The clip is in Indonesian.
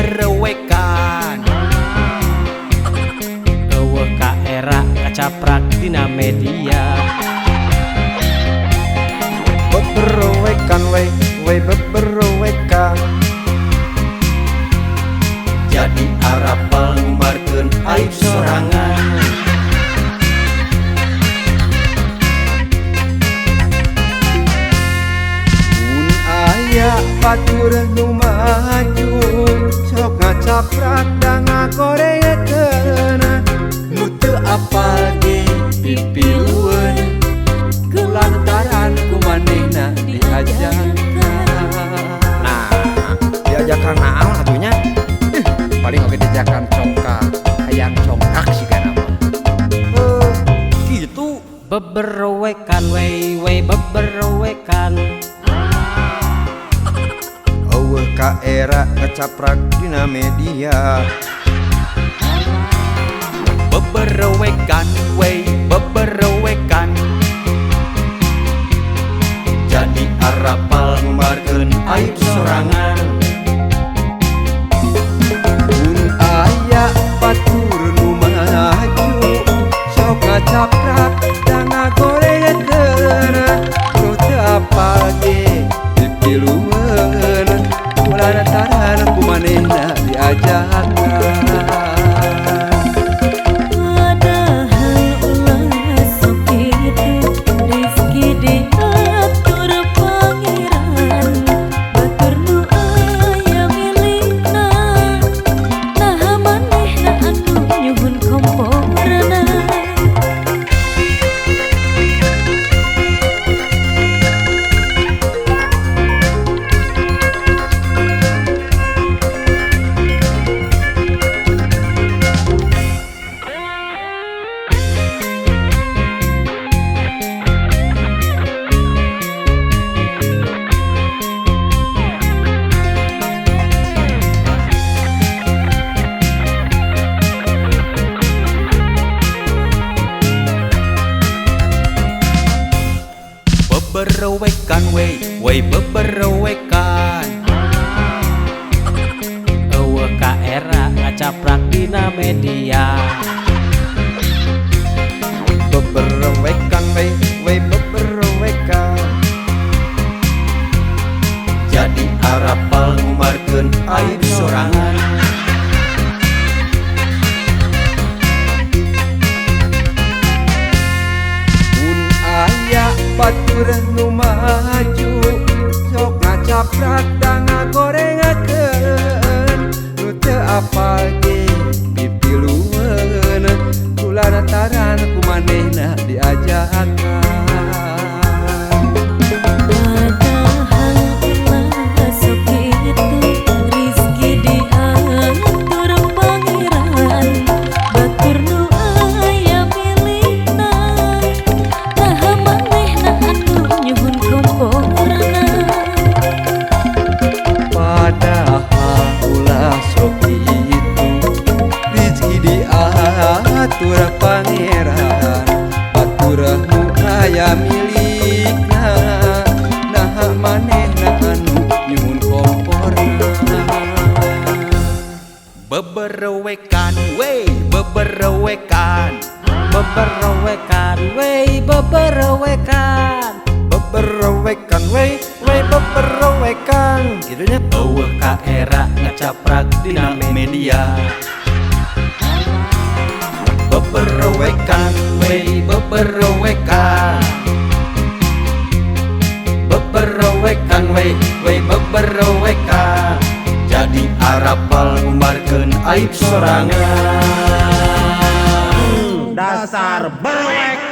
beberewekan eueuh ka era kacaprak dina media. Beberewekan we beberewekan Jadi arapal ngumarkeun aib sorangan. mun aya batur nu maju sok ngacaprak da ngagoregeun Nu teu apal ge pipilueun lantaran kumanehna diajakan. Nah, diajakan naon atunya? Paling oge diajakan congkak, hayang congkak sih kana mah. Gitu. beberewekan we beberewekan Eueuh ka era ngacaprak dina media. beberewekan we beberewekan Jadi arapal ngumarkeun aib sorangan. Mun aya batur nu maju sok ngacaprak da ngagoregeun nu teu apal ge pipilueun lantaran kumanehna diajakan. Beberewekan we beberewekan eueuh ka era ngacaprak dina media. Beberewekan we beberewekan Jadi arapal ngumarkeun aib sorangan. mun aya batur nu maju sok ngacaprak da ngagorengakeun nu teu apal ge pipilueun kulantaran kumanehna diajakan. Batur pangeran batur nu aya milikna nah manehna anu nyuhun komporna. Beberewekan we beberewekan Beberewekan we beberewekan beberewekan we beberewekan gitunya. eueuh ka era ngacaprak dina media. Beberewekan we beberewekan beberewekan we beberewekan Jadi arapal ngumarkeun aib sorangan. Dasar berwek.